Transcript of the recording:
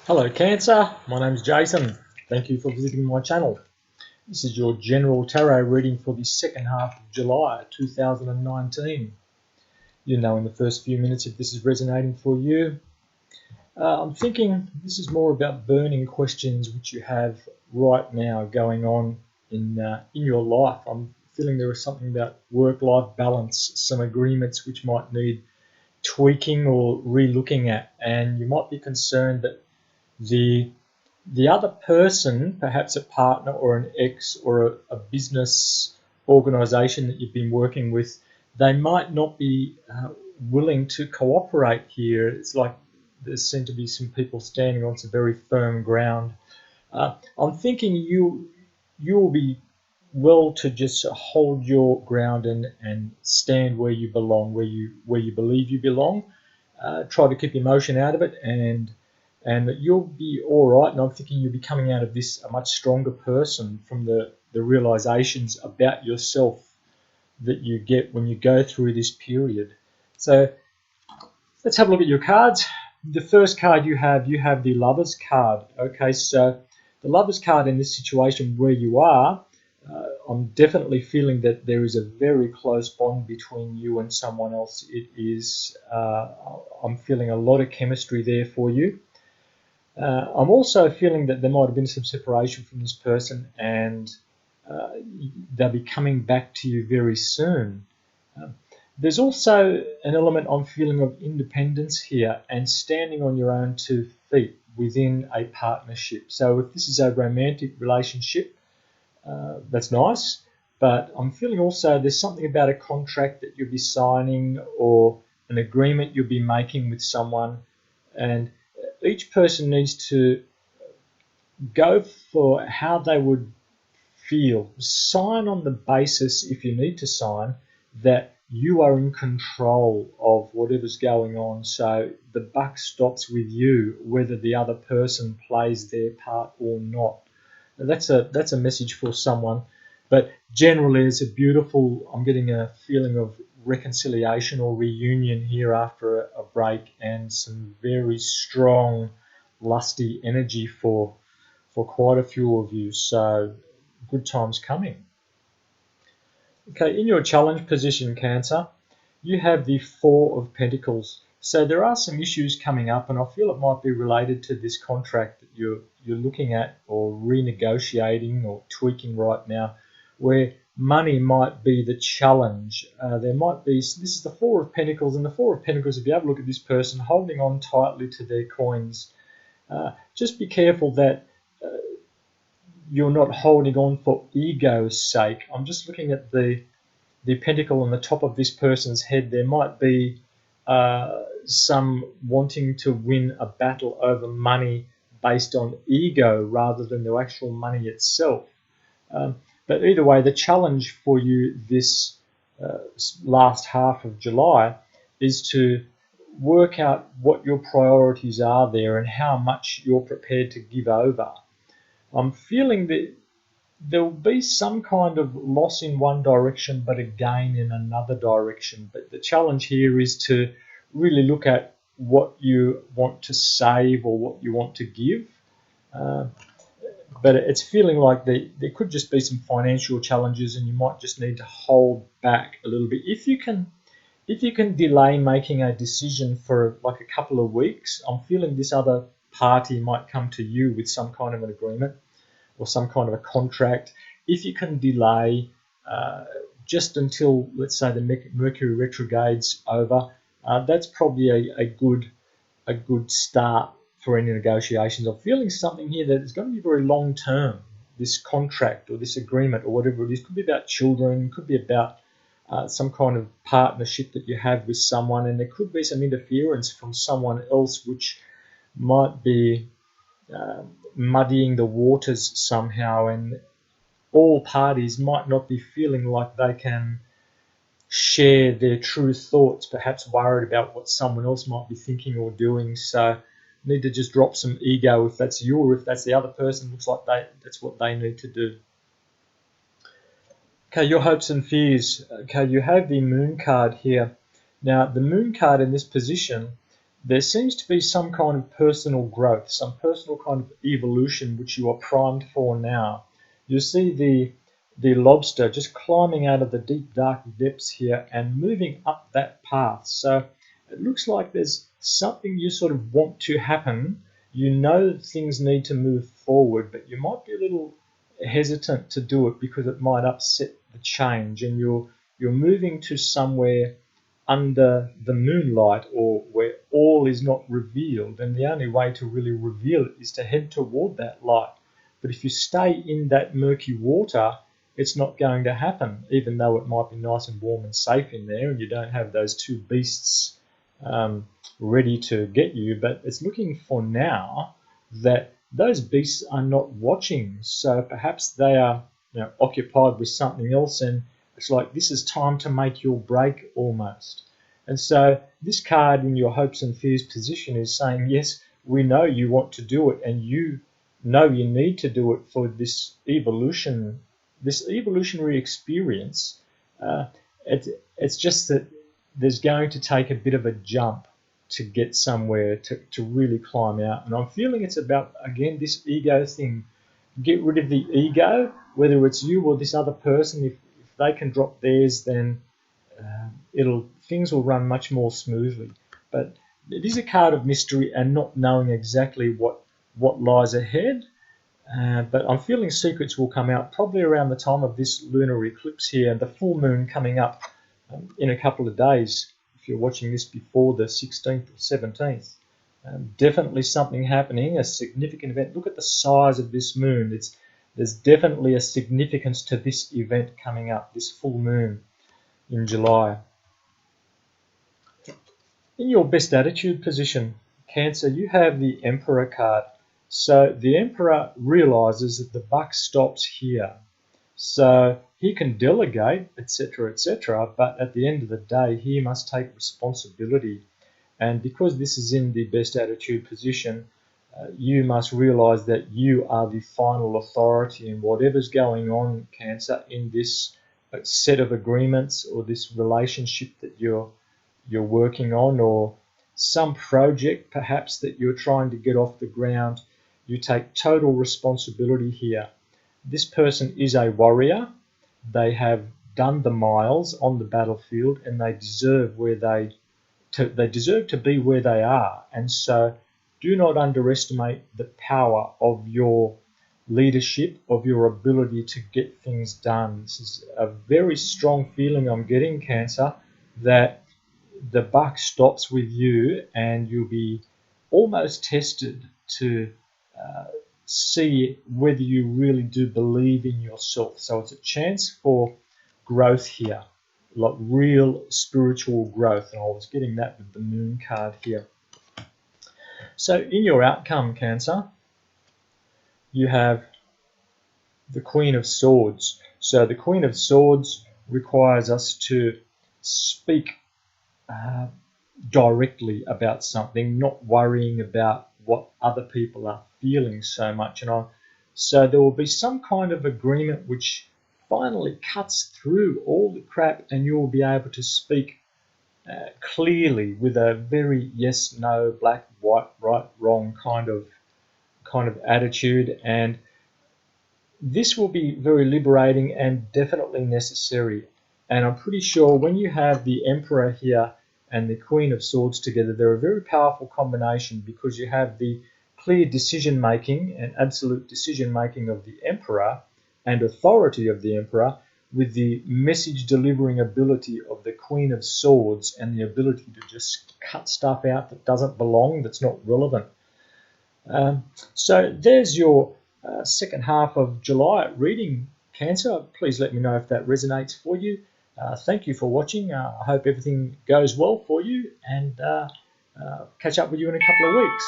Hello Cancer, my name's Jason. Thank you for visiting my channel. This is your general tarot reading for the second half of July 2019. You'll know in the first few minutes if this is resonating for you. I'm thinking this is more about burning questions which you have right now going on in your life. I'm feeling there is something about work-life balance, some agreements which might need tweaking or re-looking at, and you might be concerned that the other person, perhaps a partner or an ex or a business organization that you've been working with, they might not be willing to cooperate here. It's like there seem to be some people standing on some very firm ground. I'm thinking you'll be well to just hold your ground and stand where you belong, where you believe you belong. Try to keep emotion out of it, and you'll be all right. And I'm thinking you'll be coming out of this a much stronger person from the realizations about yourself that you get when you go through this period. So let's have a look at your cards. The first card you have the Lover's card. Okay, so the Lover's card in this situation where you are, I'm definitely feeling that there is a very close bond between you and someone else. It is, I'm feeling a lot of chemistry there for you. I'm also feeling that there might have been some separation from this person, and they'll be coming back to you very soon. There's also an element I'm feeling of independence here and standing on your own 2 feet within a partnership. So if this is a romantic relationship, that's nice, but I'm feeling also there's something about a contract that you'll be signing or an agreement you'll be making with someone, and each person needs to go for how they would feel. Sign on the basis, if you need to sign, that you are in control of whatever's going on. So the buck stops with you, whether the other person plays their part or not. Now that's a message for someone, but generally it's a beautiful, I'm getting a feeling of reconciliation or reunion here after a break, and some very strong lusty energy for quite a few of you. So good times coming. Okay, in your challenge position, Cancer, you have the Four of Pentacles. So there are some issues coming up, and I feel it might be related to this contract that you're looking at or renegotiating or tweaking right now, where money might be the challenge. There might be, this is the Four of Pentacles, and the Four of Pentacles, if you have a look at this person holding on tightly to their coins, just be careful that you're not holding on for ego's sake. I'm just looking at the pentacle on the top of this person's head. There might be some wanting to win a battle over money based on ego rather than the actual money itself. But either way, the challenge for you this last half of July is to work out what your priorities are there and how much you're prepared to give over. I'm feeling that there will be some kind of loss in one direction but a gain in another direction. But the challenge here is to really look at what you want to save or what you want to give. But it's feeling like there could just be some financial challenges, and you might just need to hold back a little bit. If you can delay making a decision for like a couple of weeks, I'm feeling this other party might come to you with some kind of an agreement or some kind of a contract. If you can delay just until, let's say, the Mercury retrograde's over, that's probably a good start for any negotiations. I'm feeling something here that is going to be very long term, this contract or this agreement or whatever it is. Could be about children, could be about some kind of partnership that you have with someone, and there could be some interference from someone else which might be muddying the waters somehow, and all parties might not be feeling like they can share their true thoughts, perhaps worried about what someone else might be thinking or doing. So need to just drop some ego if that's you, or if that's the other person. Looks like that's what they need to do. Okay, your hopes and fears. Okay, you have the Moon card here. Now, the Moon card in this position, there seems to be some kind of personal growth, some personal kind of evolution which you are primed for now. You see the lobster just climbing out of the deep dark depths here and moving up that path. So it looks like there's something you sort of want to happen. You know things need to move forward, but you might be a little hesitant to do it because it might upset the change, and you're moving to somewhere under the moonlight, or where all is not revealed, and the only way to really reveal it is to head toward that light. But if you stay in that murky water, it's not going to happen, even though it might be nice and warm and safe in there and you don't have those two beasts ready to get you. But it's looking for now that those beasts are not watching, so perhaps they are occupied with something else, and it's like this is time to make your break almost. And so this card in your hopes and fears position is saying, yes, we know you want to do it, and you know you need to do it for this evolution, this evolutionary experience. It's just that there's going to take a bit of a jump to get somewhere, to really climb out. And I'm feeling it's about, again, this ego thing. Get rid of the ego, whether it's you or this other person. If they can drop theirs, then things will run much more smoothly. But it is a card of mystery and not knowing exactly what lies ahead. But I'm feeling secrets will come out probably around the time of this lunar eclipse here, and the full moon coming up in a couple of days. If you're watching this before the 16th or 17th, definitely something happening, a significant event. Look at the size of this moon. There's definitely a significance to this event coming up, this full moon in July. In your best attitude position, Cancer, you have the Emperor card. So the Emperor realizes that the buck stops here. So he can delegate, etc., etc., but at the end of the day, he must take responsibility. And because this is in the best attitude position, you must realize that you are the final authority in whatever's going on, Cancer, in this set of agreements or this relationship that you're working on, or some project perhaps that you're trying to get off the ground. You take total responsibility here. This person is a warrior. They have done the miles on the battlefield, and they deserve to be where they are. And so do not underestimate the power of your leadership, of your ability to get things done. This is a very strong feeling I'm getting, Cancer, that the buck stops with you, and you'll be almost tested to see whether you really do believe in yourself. So it's a chance for growth here, like real spiritual growth. And I was getting that with the moon card here. So in your outcome, Cancer, you have the Queen of Swords. So the Queen of Swords requires us to speak directly about something, not worrying about what other people are feeling so much. So there will be some kind of agreement which finally cuts through all the crap, and you will be able to speak clearly with a very yes, no, black, white, right, wrong kind of attitude. And this will be very liberating and definitely necessary. And I'm pretty sure when you have the Emperor here and the Queen of Swords together, they're a very powerful combination, because you have the clear decision making and absolute decision making of the Emperor and authority of the Emperor, with the message delivering ability of the Queen of Swords and the ability to just cut stuff out that doesn't belong, that's not relevant. So there's your second half of July reading, Cancer. Please let me know if that resonates for you. Thank you for watching. I hope everything goes well for you, and catch up with you in a couple of weeks.